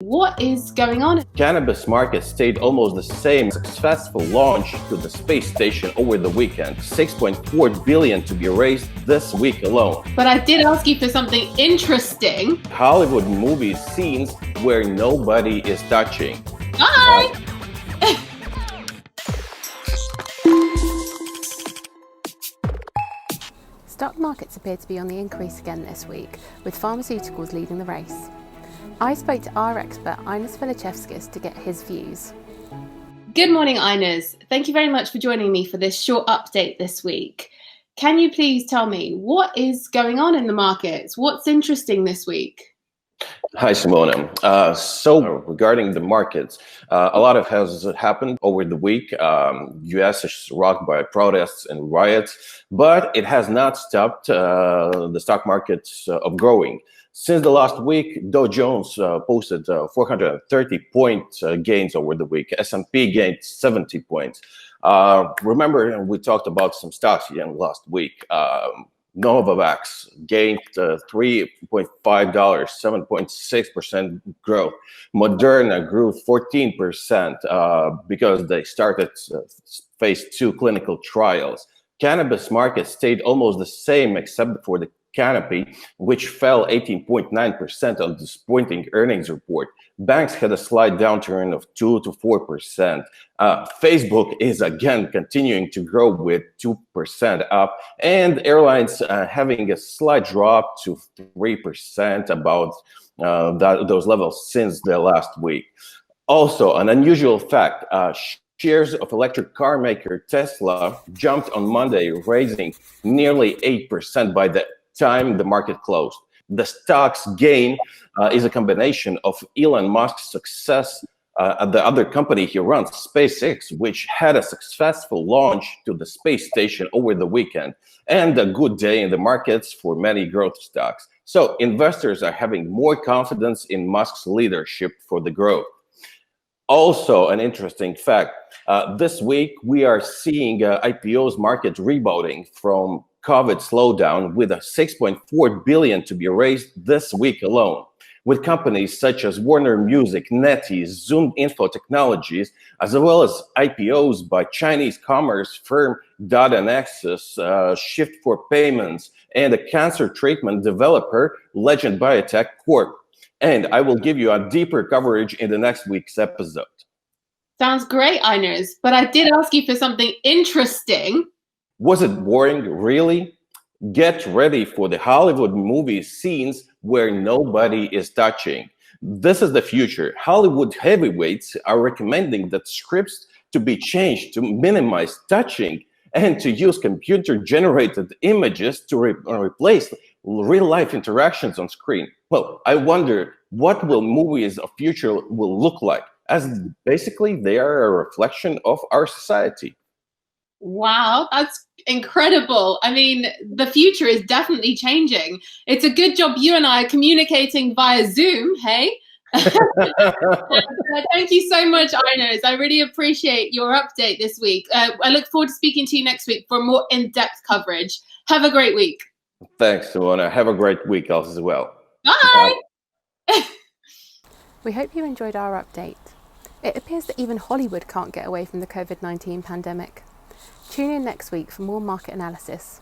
What is going on? Cannabis market stayed almost the same. Successful launch to the space station over the weekend. 6.4 billion to be raised this week alone. But I did ask you for something interesting. Hollywood movie scenes where nobody is touching. Bye! Stock markets appear to be on the increase again this week, with pharmaceuticals leading the race. I spoke to our expert Ainars Velicevskis to get his views. Good morning, Ainars. Thank you very much for joining me for this short update this week. Can you please tell me what is going on in the markets? What's interesting this week? Hi, Simona. So regarding the markets, a lot has happened over the week. US is rocked by protests and riots, but it has not stopped the stock markets of growing. Since the last week, Dow Jones posted 430 point gains over the week. S&P gained 70 points. Remember, we talked about some stocks again last week. Novavax gained $3.5, 7.6% growth. Moderna grew 14% because they started phase 2 clinical trials. Cannabis market stayed almost the same except for the Canopy, which fell 18.9% on disappointing earnings report. Banks had a slight downturn of 2 to 4%. Facebook is again continuing to grow with 2% up, and airlines having a slight drop to 3% about those levels since the last week. Also, an unusual fact, shares of electric car maker Tesla jumped on Monday, raising nearly 8% by the time the market closed. The stock's gain is a combination of Elon Musk's success at the other company he runs, SpaceX, which had a successful launch to the space station over the weekend, and a good day in the markets for many growth stocks. So investors are having more confidence in Musk's leadership for the growth. Also, an interesting fact, this week we are seeing IPOs market rebounding from COVID slowdown, with a 6.4 billion to be raised this week alone, with companies such as Warner Music, NetEase, Zoom Info Technologies, as well as IPOs by Chinese commerce firm Data Nexus, Shift for Payments, and a cancer treatment developer, Legend Biotech Corp. And I will give you a deeper coverage in the next week's episode. Sounds great, Ainars, but I did ask you for something interesting. Was it boring, really? Get ready for the Hollywood movie scenes where nobody is touching. This is the future. Hollywood heavyweights are recommending that scripts to be changed to minimize touching and to use computer-generated images to replace real-life interactions on screen. Well, I wonder what will movies of future will look like, as basically they are a reflection of our society. Wow, that's incredible. I mean, the future is definitely changing. It's a good job you and I are communicating via Zoom, hey? Thank you so much, Ainars. I really appreciate your update this week. I look forward to speaking to you next week for more in-depth coverage. Have a great week. Thanks, Simona. Have a great week as well. Bye. We hope you enjoyed our update. It appears that even Hollywood can't get away from the COVID-19 pandemic. Tune in next week for more market analysis.